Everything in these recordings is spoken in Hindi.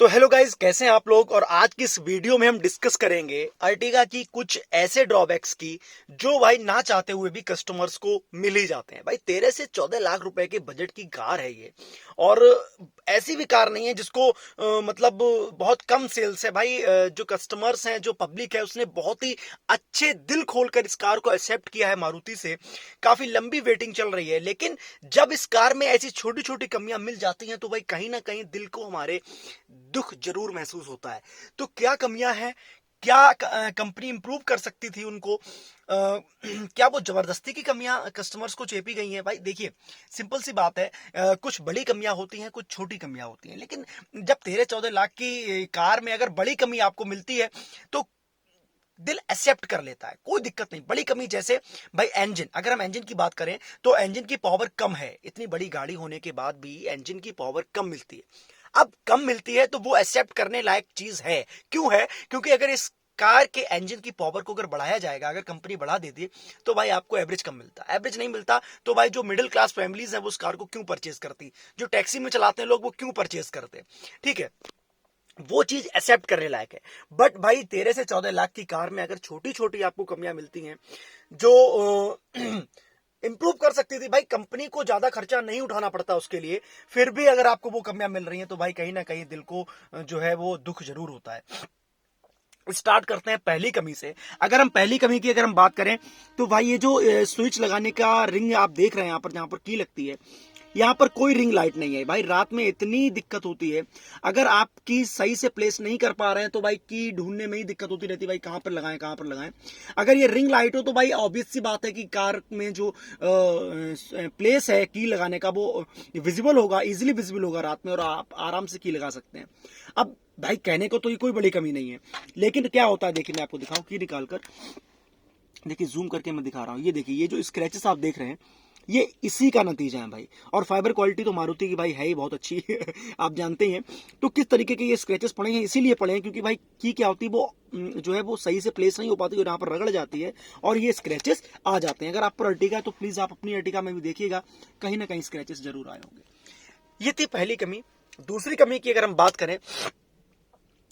तो हेलो गाइस, कैसे हैं आप लोग। और आज की इस वीडियो में हम डिस्कस करेंगे अर्टिगा की कुछ ऐसे ड्रॉबैक्स की जो भाई ना चाहते हुए भी कस्टमर्स को मिल ही जाते हैं। भाई 13 से 14 लाख रुपए के बजट की कार है ये। और ऐसी भी कार नहीं है जिसको मतलब बहुत कम सेल्स है भाई। जो कस्टमर्स हैं, जो पब्लिक है, उसने बहुत ही अच्छे दिल खोलकर इस कार को एक्सेप्ट किया है मारुति से। काफी लंबी वेटिंग चल रही है, लेकिन जब इस कार में ऐसी छोटी छोटी कमियां मिल जाती हैं तो भाई कहीं ना कहीं दिल को हमारे दुख जरूर महसूस होता है। तो क्या कमियां हैं, क्या कंपनी इंप्रूव कर सकती थी उनको, क्या वो जबरदस्ती की कमियां कस्टमर्स को चेपी गई हैं। भाई देखिए, सिंपल सी बात है, कुछ बड़ी कमियां होती हैं, कुछ छोटी कमियां होती हैं। लेकिन जब 13-14 लाख की कार में अगर बड़ी कमी आपको मिलती है तो दिल एक्सेप्ट कर लेता है, कोई दिक्कत नहीं। बड़ी कमी जैसे भाई इंजन, अगर हम इंजन की बात करें तो इंजन की पावर कम है। इतनी बड़ी गाड़ी होने के बाद भी इंजन की पावर कम मिलती है। अब कम मिलती है तो वो एक्सेप्ट करने लायक चीज है। क्यों है? क्योंकि अगर इस कार के इंजन की पावर को अगर बढ़ाया जाएगा, अगर कंपनी बढ़ा देती है, तो भाई आपको एवरेज कम मिलता है। एवरेज नहीं मिलता तो भाई जो मिडिल क्लास फैमिलीज है वो उस कार को क्यों परचेज करती, जो टैक्सी में चलाते हैं लोग वो क्यों परचेज करते हैं। ठीक है, वो चीज एक्सेप्ट करने लायक है। बट भाई 13 से 14 लाख की कार में अगर छोटी छोटी आपको कमियां मिलती हैं जो इंप्रूव कर सकती थी, भाई कंपनी को ज्यादा खर्चा नहीं उठाना पड़ता उसके लिए, फिर भी अगर आपको वो कमियां मिल रही हैं तो भाई कहीं ना कहीं दिल को जो है वो दुख जरूर होता है। स्टार्ट करते हैं पहली कमी से। अगर हम पहली कमी की अगर हम बात करें तो भाई ये जो स्विच लगाने का रिंग आप देख रहे हैं यहाँ पर, जहां पर की लगती है, यहाँ पर कोई रिंग लाइट नहीं है। भाई रात में इतनी दिक्कत होती है, अगर आप की सही से प्लेस नहीं कर पा रहे हैं तो भाई की ढूंढने में ही दिक्कत होती रहती है, भाई कहां पर लगाएं कहां पर लगाएं। अगर ये रिंग लाइट हो तो भाई ऑब्वियस सी बात है कि कार में जो प्लेस है की लगाने का वो विजिबल होगा, इजिली विजिबल होगा रात में, और आप आराम से की लगा सकते हैं। अब भाई कहने को तो ये कोई बड़ी कमी नहीं है, लेकिन क्या होता है देखिए, मैं आपको दिखाऊं की निकाल कर। देखिए जूम करके मैं दिखा रहा हूं, ये देखिए ये जो स्क्रैचेस आप देख रहे हैं ये इसी का नतीजा है भाई। और फाइबर क्वालिटी तो मारुति की भाई है ही बहुत अच्छी आप जानते हैं। तो किस तरीके के ये स्क्रैचेस पड़े हैं, इसीलिए पड़े हैं क्योंकि भाई की क्या होती है वो जो है वो सही से प्लेस नहीं हो पाती और यहाँ पर रगड़ जाती है और ये स्क्रैचेस आ जाते हैं। अगर आप पर अर्टिगा है तो प्लीज आप अपनी अर्टिगा में भी देखिएगा, कहीं ना कहीं स्क्रैचेस जरूर आए होंगे। ये थी पहली कमी। दूसरी कमी की अगर हम बात करें,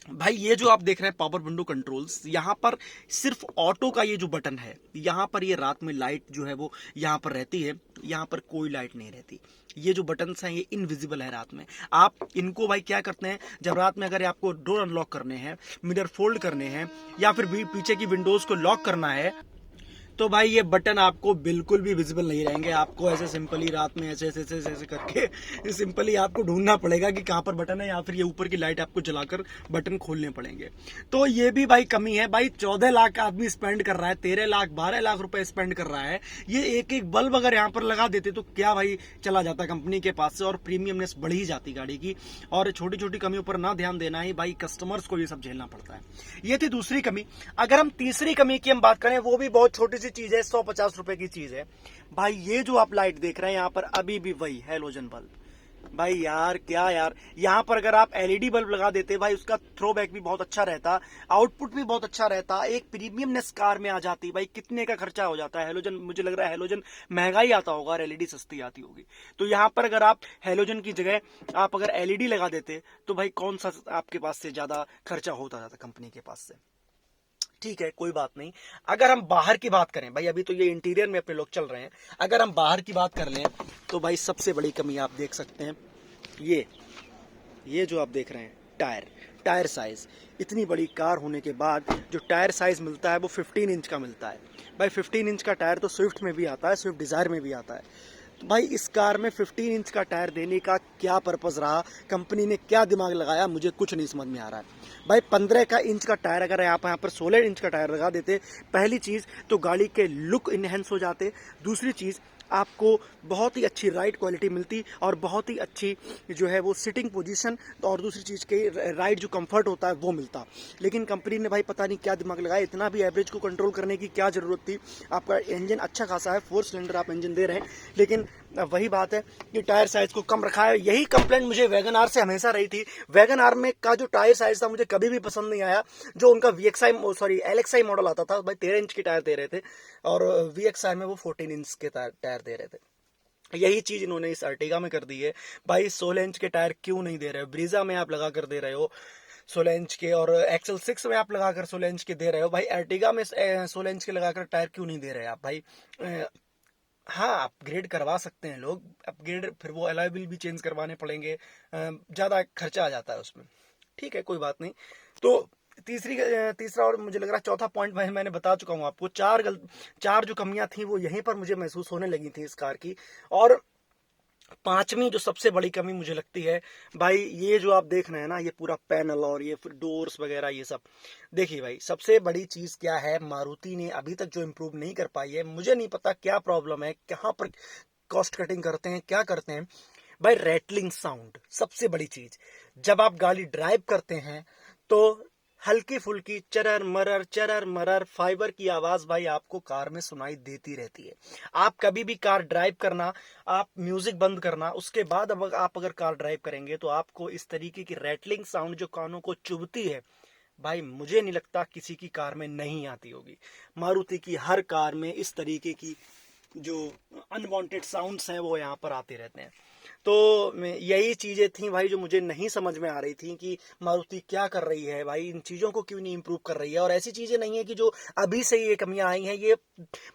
भाई ये जो आप देख रहे हैं पावर विंडो कंट्रोल्स, यहां पर सिर्फ ऑटो का ये जो बटन है, यहां पर ये रात में लाइट जो है वो यहां पर रहती है, यहां पर कोई लाइट नहीं रहती। ये जो बटन्स हैं ये इनविजिबल है रात में। आप इनको भाई क्या करते हैं, जब रात में अगर आपको डोर अनलॉक करने हैं, मिरर फोल्ड करने हैं, या फिर पीछे की विंडोज को लॉक करना है, तो भाई ये बटन आपको बिल्कुल भी विजिबल नहीं रहेंगे। आपको ऐसे सिंपली रात में ऐसे ऐसे ऐसे ऐसे करके सिंपली आपको ढूंढना पड़ेगा कि कहां पर बटन है, या फिर ये ऊपर की लाइट आपको जलाकर बटन खोलने पड़ेंगे। तो ये भी भाई कमी है। भाई 14 लाख आदमी स्पेंड कर रहा है, 13 लाख 12 लाख रुपए स्पेंड कर रहा है। ये एक एक बल्ब अगर यहाँ पर लगा देते तो क्या भाई चला जाता कंपनी के पास से, और प्रीमियमनेस बढ़ ही जाती गाड़ी की। और छोटी छोटी कमियों पर ना ध्यान देना ही भाई कस्टमर्स को ये सब झेलना पड़ता है। ये थी दूसरी कमी। अगर हम तीसरी कमी की हम बात करें, वो भी बहुत छोटी चीज है, 150 रुपए की चीज है। भाई ये जो आप लाइट देख रहे हैं यहाँ पर अभी भी वही हैलोजन बल्ब। भाई यार क्या यार, यहाँ पर अगर आप एलईडी बल्ब लगा देते भाई उसका थ्रोबैक भी बहुत अच्छा रहता, आउटपुट भी बहुत अच्छा रहता, एक प्रीमियमनेस कार में आ जाती। भाई कितने का खर्चा हो जाता है हैलोजन, मुझे लग रहा है हैलोजन महंगा ही आता होगा और एलईडी सस्ती आती होगी। तो यहाँ पर अगर आप हैलोजन की जगह आप अगर एलईडी लगा देते तो भाई कौन सा आपके पास से ज्यादा खर्चा होता जाता कंपनी के पास से। ठीक है, कोई बात नहीं। अगर हम बाहर की बात करें, भाई अभी तो ये इंटीरियर में अपने लोग चल रहे हैं, अगर हम बाहर की बात कर लें तो भाई सबसे बड़ी कमी आप देख सकते हैं, ये जो आप देख रहे हैं टायर साइज। इतनी बड़ी कार होने के बाद जो टायर साइज मिलता है वो 15 इंच का मिलता है। भाई 15 इंच का टायर तो स्विफ्ट में भी आता है, स्विफ्ट डिजायर में भी आता है। तो भाई इस कार में 15 इंच का टायर देने का क्या पर्पज रहा, कंपनी ने क्या दिमाग लगाया, मुझे कुछ नहीं समझ में आ रहा है। भाई 15 का इंच का टायर अगर आप यहाँ पर 16 इंच का टायर लगा देते, पहली चीज तो गाड़ी के लुक इनहेंस हो जाते, दूसरी चीज आपको बहुत ही अच्छी राइड क्वालिटी मिलती और बहुत ही अच्छी जो है वो सिटिंग पोजीशन, और दूसरी चीज़ के राइड जो कंफर्ट होता है वो मिलता। लेकिन कंपनी ने भाई पता नहीं क्या दिमाग लगाया, इतना भी एवरेज को कंट्रोल करने की क्या ज़रूरत थी। आपका इंजन अच्छा खासा है, 4 सिलेंडर आप इंजन दे रहे हैं, लेकिन वही बात है कि टायर साइज को कम रखा है। यही कंप्लेंट मुझे वैगन आर से हमेशा रही थी। वैगन आर में का जो टायर साइज था मुझे कभी भी पसंद नहीं आया। जो उनका एलएक्सआई मॉडल आता था भाई 13 इंच के टायर दे रहे थे, और वीएक्सआई में वो 14 इंच के टायर दे रहे थे। यही चीज इन्होंने इस अर्टिगा में कर दी है। भाई 16 इंच के टायर क्यों नहीं दे रहे हो? ब्रीजा में आप लगा कर दे रहे हो 16 इंच के, और एक्सल 6 में आप लगाकर 16 इंच के दे रहे हो। भाई अर्टिगा में 16 इंच के लगाकर टायर क्यों नहीं दे रहे आप भाई? हाँ, अपग्रेड करवा सकते हैं लोग, अपग्रेड फिर वो अलॉय व्हील भी चेंज करवाने पड़ेंगे, ज़्यादा खर्चा आ जाता है उसमें। ठीक है, कोई बात नहीं। तो तीसरा और मुझे लग रहा है चौथा पॉइंट मैंने बता चुका हूँ आपको। चार जो कमियां थी वो यहीं पर मुझे महसूस होने लगी थी इस कार की। और पांचवी जो सबसे बड़ी कमी मुझे लगती है भाई, ये जो आप देख रहे हैं ना, ये पूरा पैनल और ये फिर डोर्स वगैरह ये सब। देखिए भाई, सबसे बड़ी चीज क्या है, मारुति ने अभी तक जो इम्प्रूव नहीं कर पाई है, मुझे नहीं पता क्या प्रॉब्लम है, कहाँ पर कॉस्ट कटिंग करते हैं, क्या करते हैं भाई। रैटलिंग साउंड सबसे बड़ी चीज। जब आप गाड़ी ड्राइव करते हैं तो हल्की फुल्की चरर मरर फाइबर की आवाज भाई आपको कार में सुनाई देती रहती है। आप कभी भी कार ड्राइव करना, आप म्यूजिक बंद करना, उसके बाद अब आप अगर कार ड्राइव करेंगे तो आपको इस तरीके की रैटलिंग साउंड जो कानों को चुभती है भाई, मुझे नहीं लगता किसी की कार में नहीं आती होगी। मारुति की हर कार में इस तरीके की जो अनवांटेड साउंड्स हैं वो यहाँ पर आते रहते हैं। तो यही चीजें थी भाई जो मुझे नहीं समझ में आ रही थी कि मारुति क्या कर रही है भाई, इन चीजों को क्यों नहीं इम्प्रूव कर रही है। और ऐसी चीजें नहीं है कि जो अभी से ये कमियां आई हैं, ये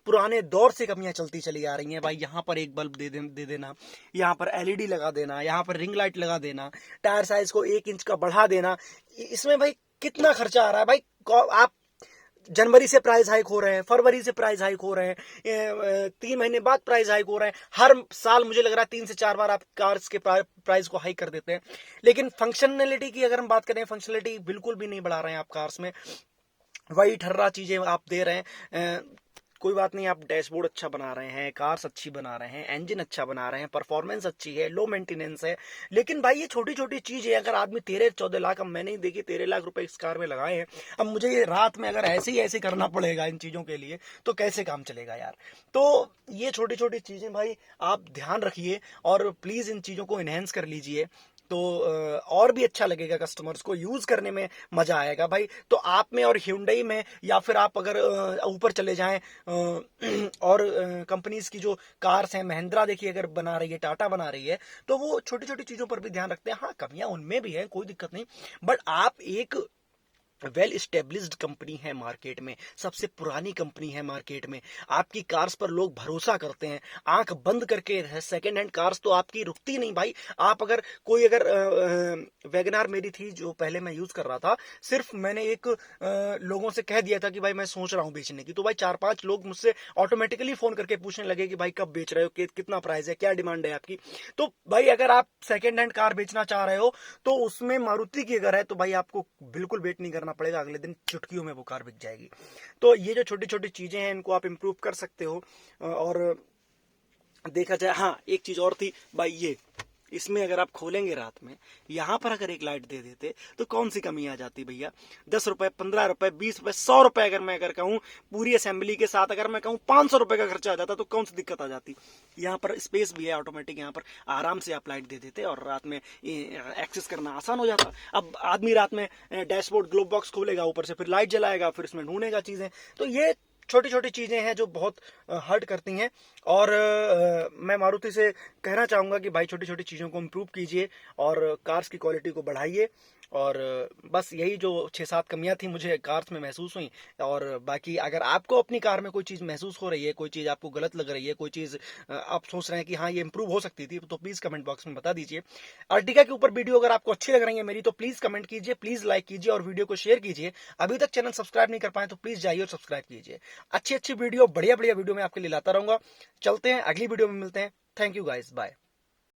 पुराने दौर से कमियां चलती चली आ रही हैं भाई। यहाँ पर एक बल्ब दे देना, यहाँ पर एलईडी लगा देना, यहाँ पर रिंग लाइट लगा देना, टायर साइज को 1 इंच का बढ़ा देना, इसमें भाई कितना खर्चा आ रहा है भाई। आप जनवरी से प्राइस हाइक हो रहे हैं, फरवरी से प्राइस हाइक हो रहे हैं, 3 महीने बाद प्राइस हाइक हो रहे हैं, हर साल मुझे लग रहा है 3 से 4 बार आप कार्स के प्राइस को हाइक कर देते हैं। लेकिन फंक्शनलिटी की अगर हम बात करें, फंक्शनलिटी बिल्कुल भी नहीं बढ़ा रहे हैं आप कार्स में, वही ठर्रा चीजें आप दे रहे हैं। कोई बात नहीं, आप डैशबोर्ड अच्छा बना रहे हैं, कार्स अच्छी बना रहे हैं, इंजन अच्छा बना रहे हैं, परफॉर्मेंस अच्छी है, लो मेंटेनेंस है, लेकिन भाई ये छोटी छोटी चीज है। अगर आदमी 13-14 लाख, अब मैंने ही देखिए 13 लाख रुपए इस कार में लगाए हैं, अब मुझे ये रात में अगर ऐसे करना पड़ेगा इन चीजों के लिए, तो कैसे काम चलेगा यार। तो ये छोटी छोटी चीजें भाई आप ध्यान रखिए और प्लीज इन चीजों को इनहेंस कर लीजिए, तो और भी अच्छा लगेगा, कस्टमर्स को यूज करने में मजा आएगा भाई। तो आप में और Hyundai में, या फिर आप अगर ऊपर चले जाएं और कंपनीज की जो कार्स हैं, महिंद्रा देखिए अगर बना रही है, टाटा बना रही है, तो वो छोटी छोटी चीजों पर भी ध्यान रखते हैं। हाँ, कमियां उनमें भी है, कोई दिक्कत नहीं, बट आप एक वेल स्टेब्लिश्ड कंपनी है मार्केट में, सबसे पुरानी कंपनी है मार्केट में, आपकी कार्स पर लोग भरोसा करते हैं, आंख बंद करके सेकेंड हैंड कार्स तो आपकी रुकती नहीं भाई। आप अगर वैगनार मेरी थी जो पहले मैं यूज कर रहा था, सिर्फ मैंने एक लोगों से कह दिया था कि भाई मैं सोच रहा हूं बेचने की, तो भाई 4-5 लोग मुझसे ऑटोमेटिकली फोन करके पूछने लगे कि भाई कब बेच रहे हो, कितना प्राइस है, क्या डिमांड है आपकी। तो भाई अगर आप सेकेंड हैंड कार बेचना चाह रहे हो तो उसमें मारुति की अगर है तो भाई आपको बिल्कुल वेट नहीं करना पड़ेगा, अगले दिन चुटकियों में वो कार बिक जाएगी। तो ये जो छोटी छोटी चीजें हैं इनको आप इंप्रूव कर सकते हो। और देखा जाए, हाँ एक चीज और थी भाई, ये इसमें अगर आप खोलेंगे रात में, यहां पर अगर एक लाइट दे देते तो कौन सी कमी आ जाती भैया। 10 रुपए, 15 रुपए, 20 रुपए, 100 रुपए, अगर कहूँ पूरी असेंबली के साथ, अगर मैं कहूँ 500 रुपए का खर्चा आ जाता, तो कौन सी दिक्कत आ जाती। यहाँ पर स्पेस भी है ऑटोमेटिक, यहाँ पर आराम से आप लाइट दे देते और रात में एक्सेस करना आसान हो जाता। अब आदमी रात में डैशबोर्ड ग्लोब बॉक्स खोलेगा, ऊपर से फिर लाइट जलाएगा, फिर उसमें ढूंढेगा चीजें। तो ये छोटी छोटी चीजें हैं जो बहुत हर्ट करती हैं। और मैं मारुति से कहना चाहूंगा कि भाई छोटी छोटी चीजों को इम्प्रूव कीजिए और कार्स की क्वालिटी को बढ़ाइए। और बस यही जो 6-7 कमियां थी मुझे कार्स में महसूस हुई। और बाकी अगर आपको अपनी कार में कोई चीज़ महसूस हो रही है, कोई चीज़ आपको गलत लग रही है, कोई चीज़ आप सोच रहे हैं कि हाँ ये इंप्रूव हो सकती थी, तो प्लीज़ कमेंट बॉक्स में बता दीजिए। अर्टिगा के ऊपर वीडियो अगर आपको अच्छी लग रही है मेरी, तो प्लीज़ कमेंट कीजिए, प्लीज़ लाइक कीजिए और वीडियो को शेयर कीजिए। अभी तक चैनल सब्सक्राइब नहीं कर पाए तो प्लीज़ जाइए और सब्सक्राइब कीजिए। अच्छी अच्छी वीडियो, बढ़िया बढ़िया वीडियो मैं आपके लिए लाता रहूंगा। चलते हैं, अगली वीडियो में मिलते हैं। Thank you guys, bye.